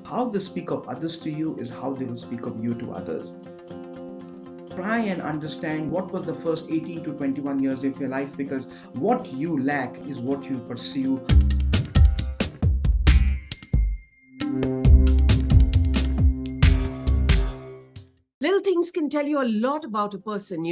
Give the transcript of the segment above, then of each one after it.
How they speak of others to you is how they will speak of you to others. Try and understand what was the first 18 to 21 years of your life, because what you lack is what you pursue. Little things can tell you a lot about a person,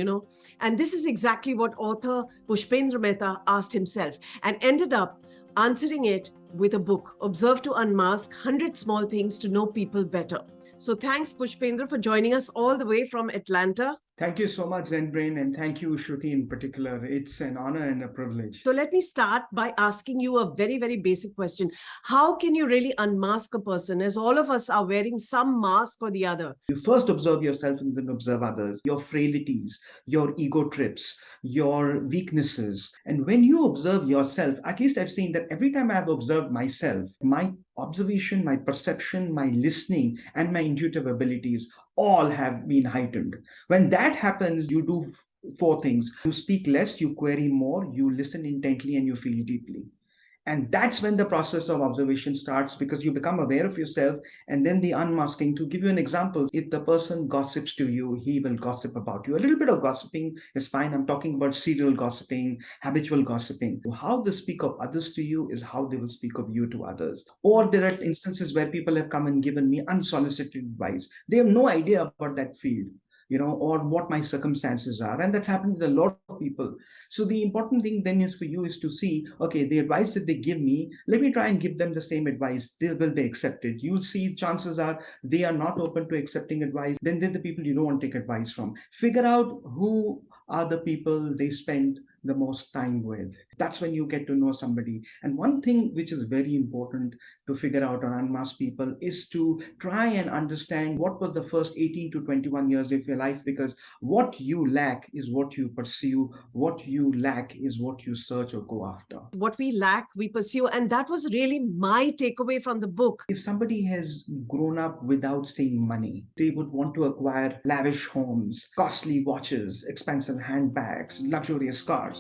and this is exactly what author Pushpendra Mehta asked himself and ended up answering it with a book, Observe to Unmask 100 Small Things to Know People Better. So thanks, Pushpendra, for joining us all the way from Atlanta. Thank you so much, Zen-Brain, and thank you, Shruti, in particular. It's an honor and a privilege. So let me start by asking you a very, very basic question. How can you really unmask a person, as all of us are wearing some mask or the other? You first observe yourself and then observe others, your frailties, your ego trips, your weaknesses. And when you observe yourself, at least I've seen that every time I've observed myself, my observation, my perception, my listening, and my intuitive abilities all have been heightened. When that happens, you do four things. You speak less, you query more, you listen intently, and you feel deeply. And that's when the process of observation starts, because you become aware of yourself. And then the unmasking. To give you an example, if the person gossips to you, he will gossip about you. A little bit of gossiping is fine. I'm talking about serial gossiping, habitual gossiping. How they speak of others to you is how they will speak of you to others. Or there are instances where people have come and given me unsolicited advice. They have no idea about that field, or what my circumstances are. And that's happened with a lot of people. So the important thing then is for you is to see, okay, the advice that they give me, let me try and give them the same advice. Will they accept it? You'll see chances are they are not open to accepting advice. Then they're the people you don't want to take advice from. Figure out who are the people they spend the most time with. That's when you get to know somebody. And one thing which is very important to figure out or unmask people is to try and understand what was the first 18 to 21 years of your life, because what you lack is what you pursue, what you lack is what you search or go after. What we lack, we pursue. And that was really my takeaway from the book. If somebody has grown up without seeing money, they would want to acquire lavish homes, costly watches, expensive handbags, luxurious cars.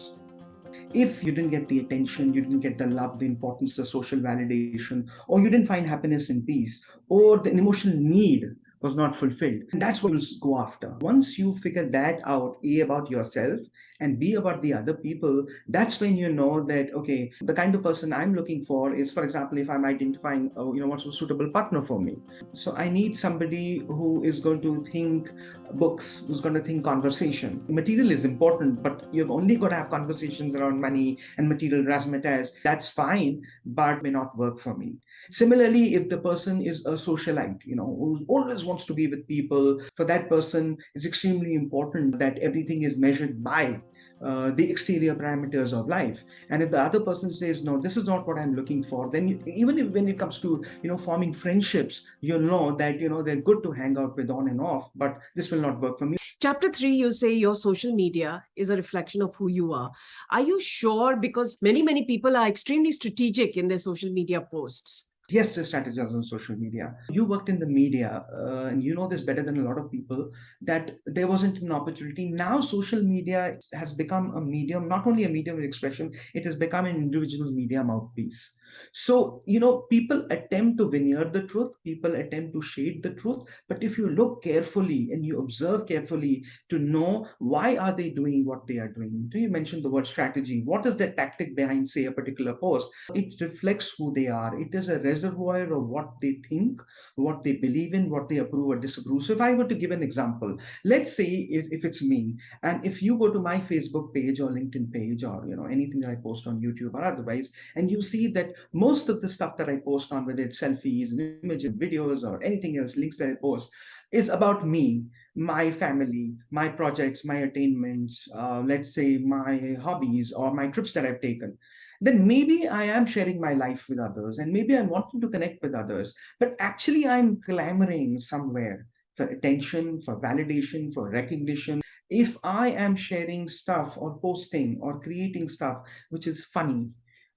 If you didn't get the attention, you didn't get the love, the importance, the social validation, or you didn't find happiness and peace, or the emotional need was not fulfilled, and that's what you'll go after. Once you figure that out, A, about yourself, and B, about the other people, that's when you know that, okay, the kind of person I'm looking for is, for example, if I'm identifying, what's a suitable partner for me. So I need somebody who is going to think books, who's going to think conversation. Material is important, but you've only got to have conversations around money and material razzmatazz. That's fine, but may not work for me. Similarly, if the person is a socialite, who always wants to be with people, for that person, it's extremely important that everything is measured by the exterior parameters of life. And if the other person says, no, this is not what I'm looking for, then even if when it comes to, forming friendships, you'll know that, they're good to hang out with on and off, but this will not work for me. Chapter 3, you say your social media is a reflection of who you are. Are you sure? Because many people are extremely strategic in their social media posts. Yes, the strategies on social media. You worked in the media, and you know this better than a lot of people, that there wasn't an opportunity. Now, social media has become a medium, not only a medium of expression, it has become an individual's media mouthpiece. So, people attempt to veneer the truth, people attempt to shade the truth. But if you look carefully and you observe carefully to know why are they doing what they are doing. Do you mention the word strategy? What is the tactic behind, say, a particular post? It reflects who they are. It is a reservoir of what they think, what they believe in, what they approve or disapprove. So if I were to give an example, let's say if it's me, and if you go to my Facebook page or LinkedIn page, or anything that I post on YouTube or otherwise, and you see that most of the stuff that I post on, whether it's selfies, images, videos, or anything else, links that I post, is about me, my family, my projects, my attainments, let's say my hobbies or my trips that I've taken, then maybe I am sharing my life with others and maybe I'm wanting to connect with others, but actually I'm clamoring somewhere for attention, for validation, for recognition. If I am sharing stuff or posting or creating stuff which is funny,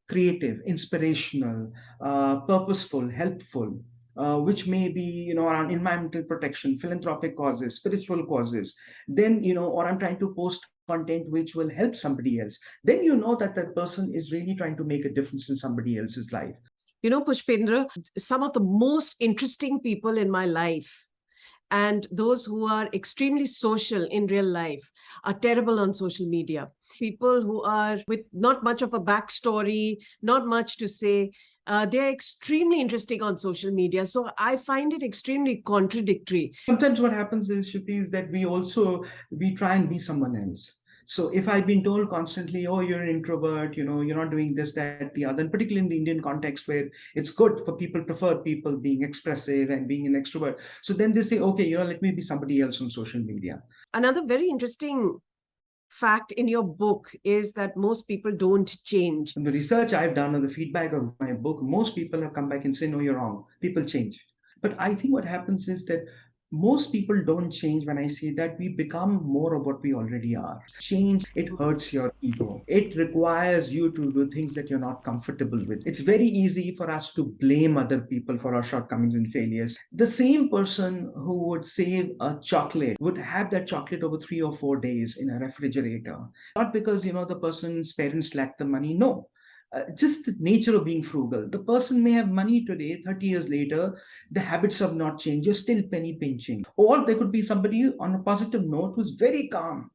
creative, inspirational, purposeful, helpful, which may be, around environmental protection, philanthropic causes, spiritual causes, then, or I'm trying to post content which will help somebody else, then you know that that person is really trying to make a difference in somebody else's life. Pushpendra, some of the most interesting people in my life and those who are extremely social in real life are terrible on social media. People who are with not much of a backstory, not much to say, they're extremely interesting on social media. So I find it extremely contradictory. Sometimes what happens is, Shruti, is that we try and be someone else. So if I've been told constantly, oh, you're an introvert, you're not doing this, that, the other, and particularly in the Indian context where it's good for people, prefer people being expressive and being an extrovert. So then they say, okay, let me be somebody else on social media. Another very interesting fact in your book is that most people don't change. In the research I've done and the feedback of my book, most people have come back and say, no, you're wrong. People change. But I think what happens is that most people don't change. When I say that, we become more of what we already are. Change, it hurts your ego. It requires you to do things that you're not comfortable with. It's very easy for us to blame other people for our shortcomings and failures. The same person who would save a chocolate would have that chocolate over 3 or 4 days in a refrigerator. Not because, the person's parents lack the money. No. Just the nature of being frugal. The person may have money today, 30 years later, the habits have not changed. You're still penny pinching. Or there could be somebody on a positive note who's very calm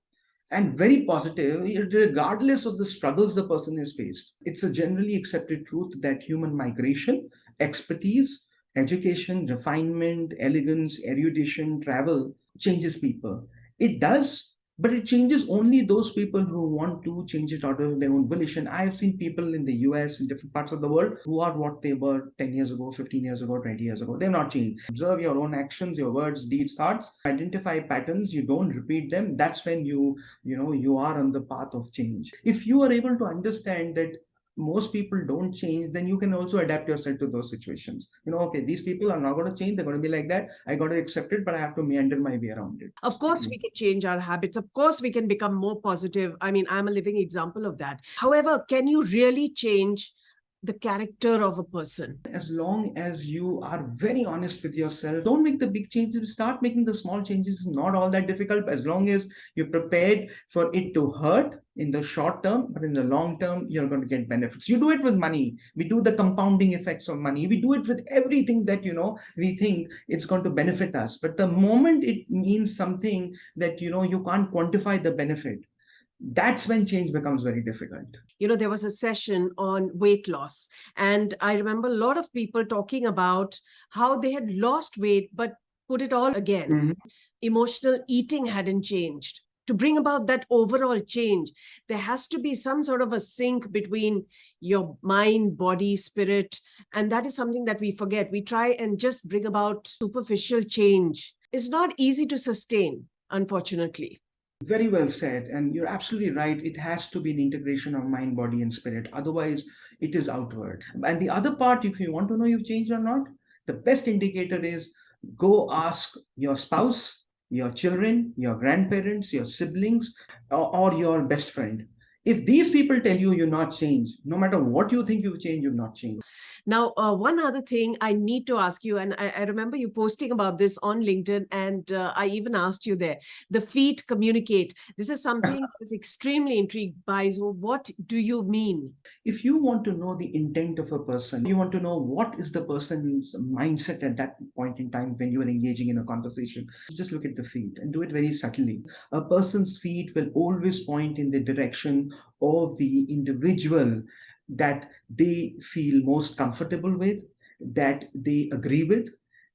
and very positive, regardless of the struggles the person has faced. It's a generally accepted truth that human migration, expertise, education, refinement, elegance, erudition, travel changes people. It does, but it changes only those people who want to change it out of their own volition. I have seen people in the US, in different parts of the world, who are what they were 10 years ago, 15 years ago, 20 years ago. They've not changed. Observe your own actions, your words, deeds, thoughts, identify patterns, you don't repeat them. That's when you are on the path of change. If you are able to understand that most people don't change, then you can also adapt yourself to those situations. Okay, these people are not going to change, they're going to be like that. I got to accept it, but I have to meander my way around it. Of course, we can change our habits. Of course, we can become more positive. I mean, I'm a living example of that. However, can you really change the character of a person? As long as you are very honest with yourself, don't make the big changes, start making the small changes. It's not all that difficult, as long as you're prepared for it to hurt in the short term, but in the long term, you're going to get benefits. You do it with money. We do the compounding effects of money. We do it with everything that, we think it's going to benefit us. But the moment it means something that, you can't quantify the benefit, that's when change becomes very difficult. There was a session on weight loss, and I remember a lot of people talking about how they had lost weight but put it all again. Mm-hmm. Emotional eating hadn't changed. To bring about that overall change, there has to be some sort of a sync between your mind, body, spirit, and that is something that we forget. We try and just bring about superficial change. It's not easy to sustain, unfortunately. Very well said. And you're absolutely right. It has to be an integration of mind, body, and spirit. Otherwise, it is outward. And the other part, if you want to know you've changed or not, the best indicator is go ask your spouse, your children, your grandparents, your siblings, or your best friend. If these people tell you you're not changed, no matter what you think you've changed, you've not changed. Now, one other thing I need to ask you, and I remember you posting about this on LinkedIn, and I even asked you there, the feet communicate. This is something I was extremely intrigued by. So what do you mean? If you want to know the intent of a person, you want to know what is the person's mindset at that point in time when you are engaging in a conversation, just look at the feet and do it very subtly. A person's feet will always point in the direction of the individual that they feel most comfortable with, that they agree with,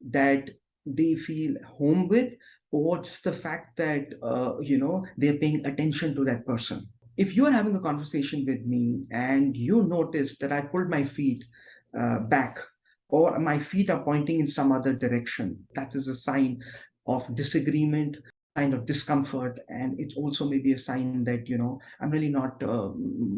that they feel home with, or just the fact that they're paying attention to that person. If you are having a conversation with me and you notice that I pulled my feet back, or my feet are pointing in some other direction, that is a sign of disagreement, sign of discomfort, and it also may be a sign that I'm really not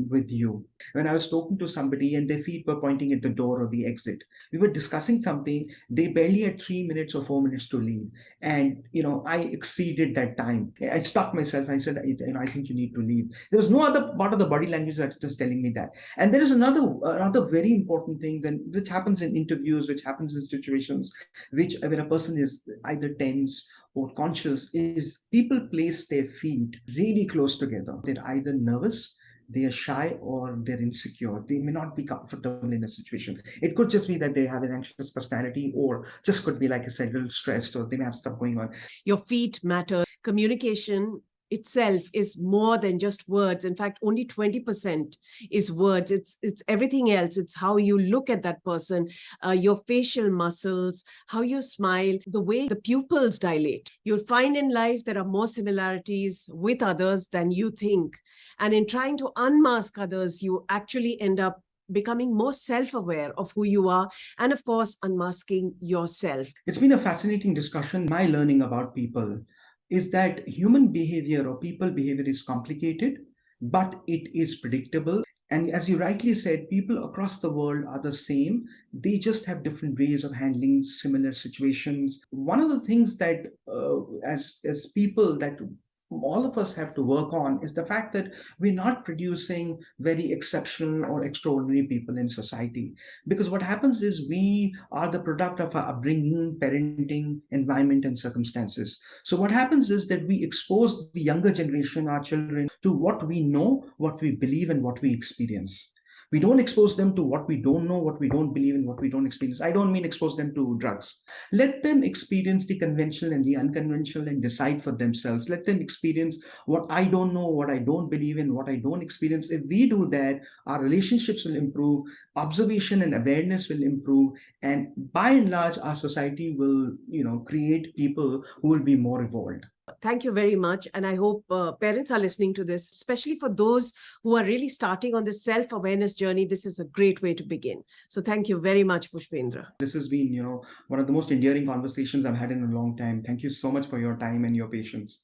with you. When I was talking to somebody and their feet were pointing at the door or the exit, we were discussing something, they barely had 3 minutes or 4 minutes to leave, and I exceeded that time. I stopped myself. I said, I think you need to leave. There was no other part of the body language that's just telling me that. And there is another very important thing then, which happens in interviews, which happens in situations which when a person is either tense or conscious, is people place their feet really close together. They're either nervous, they are shy or they're insecure. They may not be comfortable in a situation. It could just be that they have an anxious personality, or just could be, like I said, a little stressed, or they may have stuff going on. Your feet matter. Communication itself is more than just words. In fact, only 20% is words. It's everything else. It's how you look at that person, your facial muscles, how you smile, the way the pupils dilate. You'll find in life there are more similarities with others than you think. And in trying to unmask others, you actually end up becoming more self-aware of who you are, and of course unmasking yourself. It's been a fascinating discussion. My learning about people is that human behavior or people behavior is complicated, but it is predictable. And as you rightly said, people across the world are the same. They just have different ways of handling similar situations. One of the things that, as people, that all of us have to work on is the fact that we're not producing very exceptional or extraordinary people in society. Because what happens is we are the product of our upbringing, parenting, environment, and circumstances. So what happens is that we expose the younger generation, our children, to what we know, what we believe, and what we experience. We don't expose them to what we don't know, what we don't believe, and what we don't experience. I don't mean expose them to drugs. Let them experience the conventional and the unconventional and decide for themselves. Let them experience what I don't know, what I don't believe in, what I don't experience. If we do that, our relationships will improve, observation and awareness will improve, and by and large, our society will, create people who will be more evolved. Thank you very much. And I hope parents are listening to this, especially for those who are really starting on this self-awareness journey. This is a great way to begin. So thank you very much, Pushpendra. This has been, one of the most endearing conversations I've had in a long time. Thank you so much for your time and your patience.